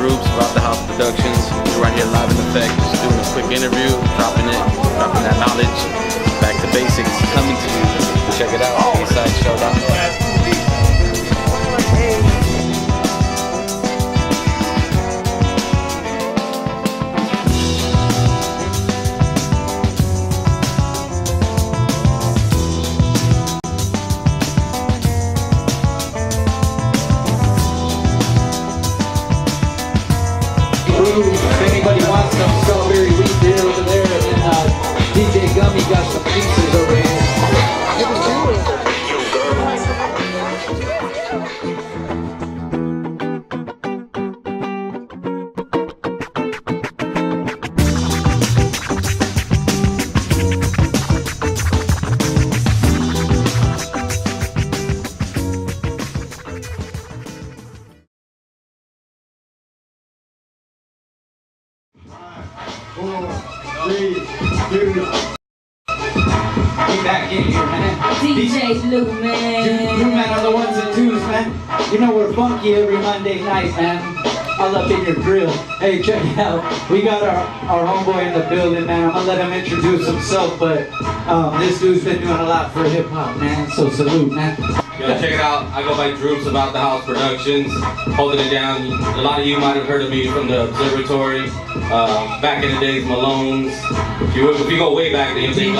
Droops, About the House Productions. We're right here live in effect, just doing a quick interview, dropping that knowledge. Back to basics, coming to you. Check it out, BSide Show. If anybody wants some strawberry wheat beer over there, and DJ Gummy got some pizzas over here. Get back in here, man. DJ Lou, man. You man are the ones and twos, man. You know we're funky every Monday night, man. All up in your grill. Hey, check it out. We got our homeboy in the building, man. I'm gonna let him introduce himself, but this dude's been doing a lot for hip hop, man. So salute, man. Yo, check it out. I go by Droops, About the House Productions, holding it down. A lot of you might have heard of me from the Observatory. Back in the days, Malone's. If you go way back, then you think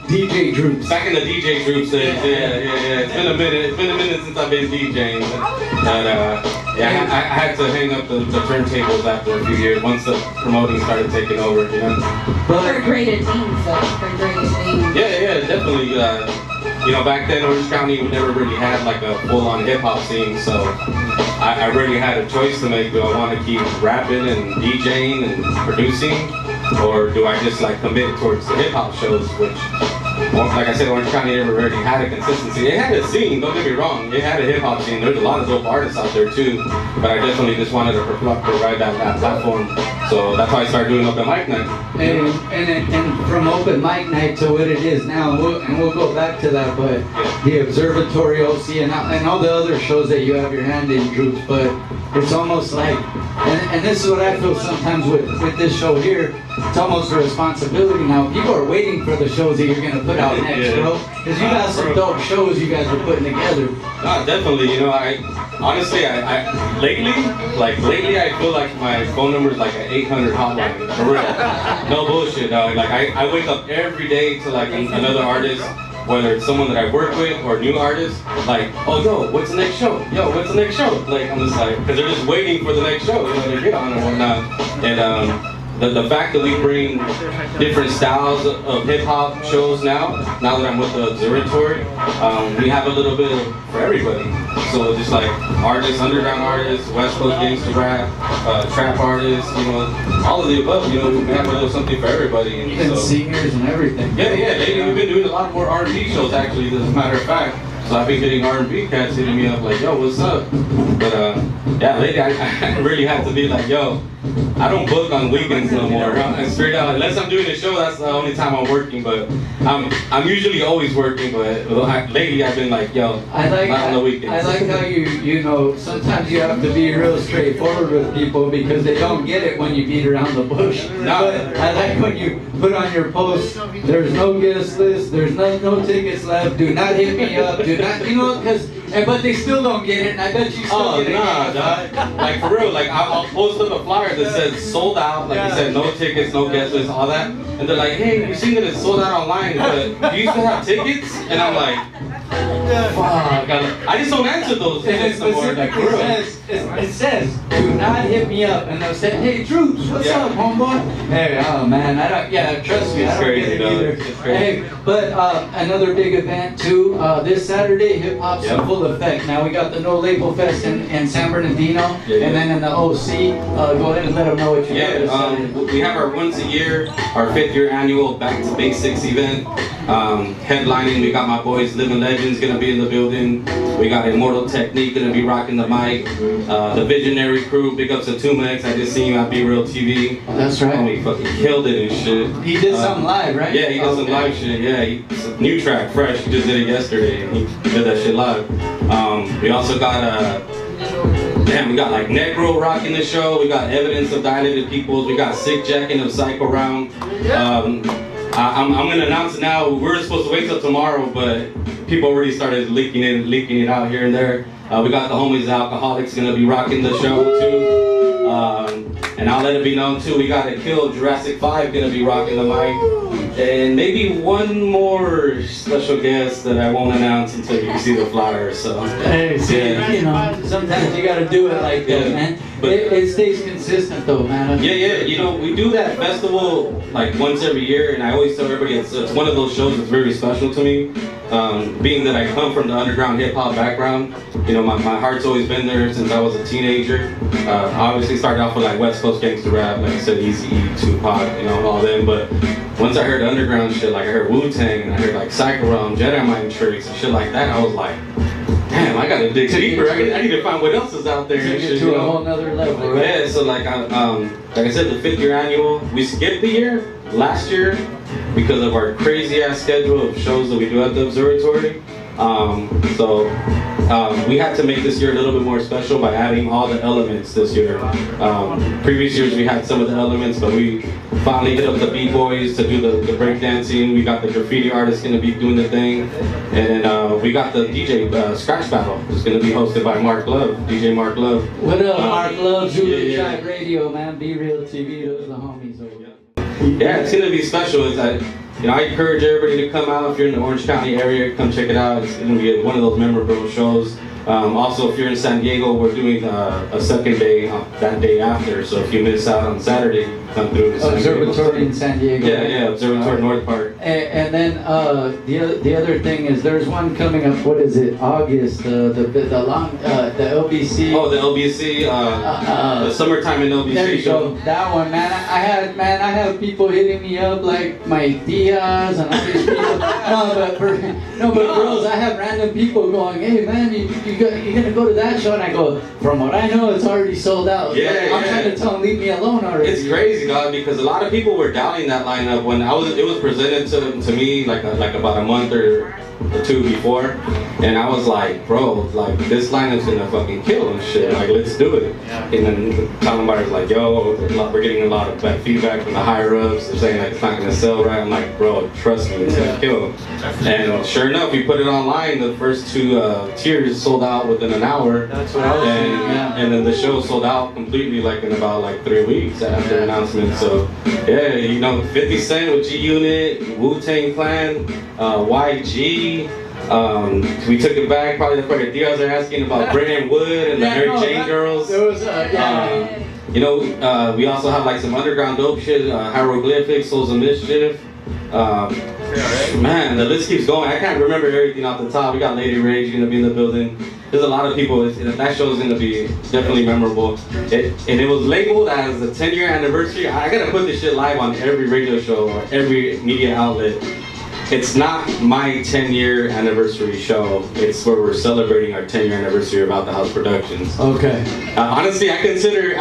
DJ Droops. Back in the DJ Droops days, yeah. It's been a minute. It's been a minute since I've been DJing. But I had to hang up the turntables after a few years once the promoting started taking over. You know. For greater things, though. For greater things. Yeah, definitely. You know, back then Orange County never really had like a full-on hip-hop scene, so I really had a choice to make. Do I want to keep rapping and DJing and producing, or do I just like commit towards the hip-hop shows, which, like I said, Orange County never really had a consistency. It had a scene, don't get me wrong, it had a hip-hop scene. There's a lot of dope artists out there too, but I definitely just wanted to provide that platform. So that's why I started doing open mic night. And from open mic night to what it is now, and we'll go back to that, but the Observatory OC and all the other shows that you have your hand in, Droops, but it's almost like, and this is what I feel sometimes with this show here, it's almost a responsibility now. People are waiting for the shows that you're going to put out next, bro. Because you got some dope shows you guys are putting together. Definitely, you know, honestly, lately I feel like my phone number is like an 800 hotline, for real. No bullshit, dog. Like I wake up every day to like another artist, whether it's someone that I work with or new artists, like, oh, yo, what's the next show? Yo, what's the next show? Like, I'm just like, because they're just waiting for the next show, you know, to get on and whatnot. And the fact that we bring different styles of hip-hop shows now that I'm with the Observatory, we have a little bit for everybody. So just like artists, underground artists, West Coast gangsta rap, trap artists, you know, all of the above, you know, we have a little something for everybody. And even singers and everything. Yeah, lately we've been doing a lot more R&B shows actually, as a matter of fact. So I've been getting R&B cats hitting me up like, yo, what's up? But yeah, lately I really have to be like, yo, I don't book on weekends no more. I'm straight out, unless I'm doing a show, that's the only time I'm working. But I'm usually always working. But lately I've been like, yo, not on the weekends. I like how you know, sometimes you have to be real straightforward with people because they don't get it when you beat around the bush. No. But I like when you put on your post, there's no guest list, there's no tickets left, do not hit me up, do not, you know, but they still don't get it, and I bet you still get it. Oh, nah, dog. Like, for real, like, I'll post up a flyer that says sold out, like you said, no tickets, no guest list, all that. And they're like, hey, we seen that it's sold out online, but do you still have tickets? And I'm like, fuck, I just don't answer those tickets no more. Like, it says, do not hit me up. And they'll say, hey, Droops, what's up, homeboy? Hey, oh man, trust me, I don't crazy, get it either. It's crazy. Hey, but another big event too, this Saturday, Hip Hop's in full effect. Now we got the No Label Fest in San Bernardino, and then in the OC. Go ahead and let them know what you got. We have our once a year, our 5th year annual Back to Basics event. Headlining, we got my boys Living Legends gonna be in the building. We got Immortal Technique gonna be rocking the mic. The Visionary Crew, big ups to Tumex. I just seen you on Be Real TV. That's right. Oh, he fucking killed it and shit. He did something live, right? Yeah, he did some live shit. Yeah, it's a new track, fresh. He just did it yesterday. He did that shit live. We also got Damn, we got like Necro rocking the show. We got Evidence of Dilated Peoples. We got Sick Jacking of Psycho Round. I'm gonna announce it now. We're supposed to wait till tomorrow, but people already started leaking it out here and there. We got the homies, the Alcoholics, gonna be rocking the show too. And I'll let it be known too, we got a Kill Jurassic 5 gonna be rocking the mic. And maybe one more special guest that I won't announce until you can see the flyer. So hey, see, you know, sometimes you gotta do it like that, man. But it stays consistent though, man. Yeah, you know, we do that festival like once every year, and I always tell everybody it's one of those shows that's very special to me. Being that I come from the underground hip-hop background, you know, my heart's always been there since I was a teenager. I obviously started off with like West Coast gangster rap, like I said, Eazy-E, Tupac, you know, all them, but once I heard underground shit, like I heard Wu-Tang, and I heard like Psycho Realm, Jedi Mind Tricks, and shit like that, I was like, damn, I gotta dig deeper. I need to find what else is out there. Take it to a whole nother level, right? Yeah, so like I said, the 5th year annual, we skipped the year last year because of our crazy ass schedule of shows that we do at the observatory. We had to make this year a little bit more special by adding all the elements this year. Previous years we had some of the elements, but we finally hit up the B-boys to do the breakdancing. We got the graffiti artists gonna be doing the thing. And then we got the DJ scratch battle. It's gonna be hosted by Mark Love, DJ Mark Love. What up, Mark Love, Zulu Tribe Radio, man, Be Real TV, those are the homies over there. Yeah, it's gonna be special. It's like, you know, I encourage everybody to come out. If you're in the Orange County area, come check it out. It's gonna be one of those memorable shows. Also, if you're in San Diego, we're doing a second day that day after. So if you miss out on Saturday, come through to San Diego. Observatory in San Diego. Yeah, Observatory North Park. And then the other thing is there's one coming up. What is it? August. The LBC. Oh, the LBC. The summertime in LBC there you show. go. That one, man. I had people hitting me up like my tias and all these people. but girls, I have random people going, hey man, you're gonna go to that show, and I go, from what I know, it's already sold out. Yeah, I'm trying to tell them, leave me alone already. It's crazy, dog, because a lot of people were doubting that lineup when it was presented to me like about a month or two before, and I was like, bro, like this lineup's gonna fucking kill and shit. Like, let's do it. And then Tom Buyer's like, yo, we're getting a lot of bad feedback from the higher ups. They're saying like it's not gonna sell right. I'm like, bro, trust me, it's gonna kill. And sure enough, we put it online. The first 2 tiers sold out within an hour. That's what I was saying. And then the show sold out completely like in about 3 weeks after announcement. So yeah, you know, 50 Cent with G Unit, Wu-Tang Clan, YG. We took it back. Probably the fucking Diaz are asking about Brian Wood and the Mary Jane girls. There was you know, we also have like some underground dope shit, Hieroglyphics, Souls of Mischief. Man, the list keeps going. I can't remember everything off the top. We got Lady Rage gonna be in the building. There's a lot of people. That show is gonna be definitely memorable. And it was labeled as the 10-year anniversary. I gotta put this shit live on every radio show or every media outlet. It's not my 10-year anniversary show. It's where we're celebrating our 10-year anniversary of Out the House Productions. Okay. Honestly, I consider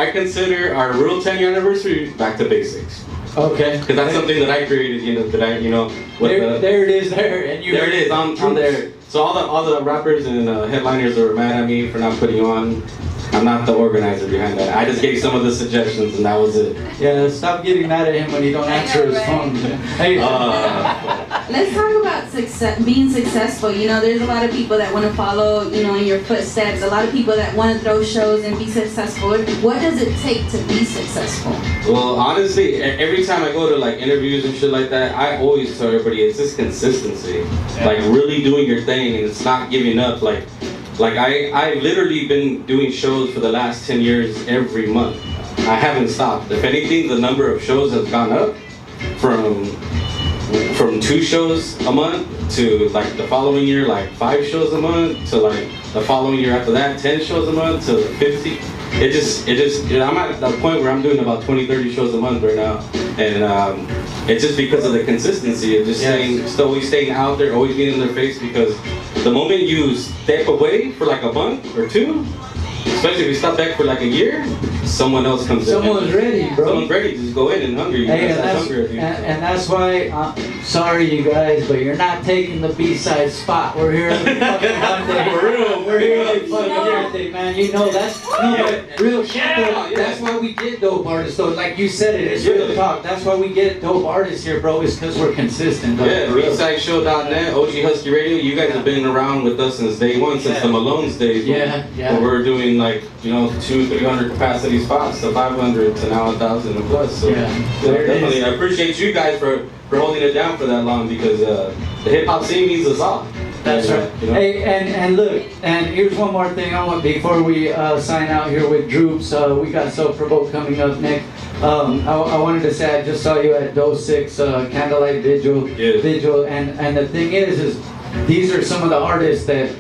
our real 10-year anniversary back to basics. Okay. Because that's something that I created. There it is. There it is. I'm there. So all the rappers and headliners that were mad at me for not putting you on. I'm not the organizer behind that. I just gave some of the suggestions and that was it. Yeah, stop getting mad at him when he don't answer his phone. Hey. Let's talk about being successful. You know, there's a lot of people that want to follow, you know, in your footsteps. A lot of people that want to throw shows and be successful. What does it take to be successful? Well, honestly, every time I go to like interviews and shit like that, I always tell everybody it's just consistency. Like really doing your thing and it's not giving up. Like I've literally been doing shows for the last 10 years every month. I haven't stopped. If anything, the number of shows has gone up from 2 shows a month to like the following year, like 5 shows a month to like the following year after that, 10 shows a month to 50. I'm at the point where I'm doing about 20, 30 shows a month right now. And it's just because of the consistency of just always staying out there, always being in their face, because the moment you step away for like a month or 2, especially if you stop back for like a year, someone else comes in. Someone's ready, bro. Someone's ready to just go in and hungry. Hey, and that's why, sorry you guys, but you're not taking the B-side spot. We're here every fucking Monday. For real. We're here every fucking year. birthday, man. You know that's real shit. Though. That's why we get dope artists. Though, like you said, it's real talk. That's why we get dope artists here, bro. Is because we're consistent. Though. Yeah, BSideShow.net, OG Husky Radio. You guys have been around with us since day one, since the Malone's days. Yeah. Where we're doing like 200-300 capacity spots, to 500 to now 1,000 and plus. So definitely, I appreciate you guys for holding it down for that long, because the hip hop scene needs us all. That's right. You know? Hey, and look, and here's one more thing I want before we sign out here with Droops. We got Self-Provoked coming up next. I wanted to say I just saw you at Dose 6 Candlelight Vigil. And the thing is these are some of the artists that,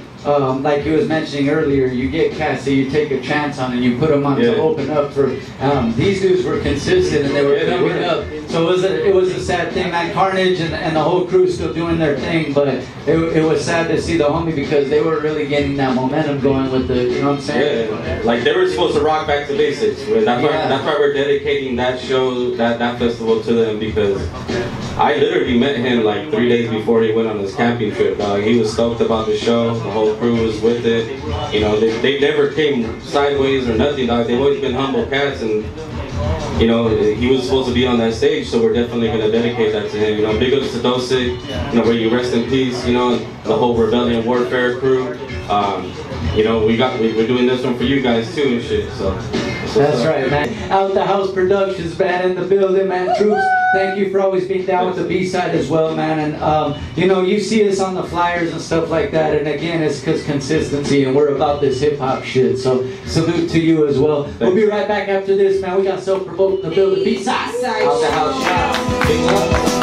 like you was mentioning earlier, you get cats that you take a chance on and you put them on to open up for. These dudes were consistent and they were coming up. So it was a sad thing. Man, Carnage and the whole crew still doing their thing, but it was sad to see the homie because they were really getting that momentum going with the, you know what I'm saying? Yeah, like they were supposed to rock back to basics. That's why we're dedicating that show, that festival to them, because I literally met him like 3 days before he went on his camping trip. He was stoked about the show. The whole crew was with it. You know, they never came sideways or nothing. They've always been humble cats, and you know, he was supposed to be on that stage, so we're definitely going to dedicate that to him. You know, big ups to Dosic, you know, where you rest in peace, you know, the whole Rebellion Warfare crew. You know, we're doing this one for you guys too and shit, so. That's right, man. Out the House Productions, man, in the building, man. Troops, thank you for always being down with the B-side as well, man. And, you know, you see us on the flyers and stuff like that. And again, it's because consistency, and we're about this hip-hop shit. So salute to you as well. We'll be right back after this, man. We got Self-Provoked in the building. B-side. Out the House. Big love.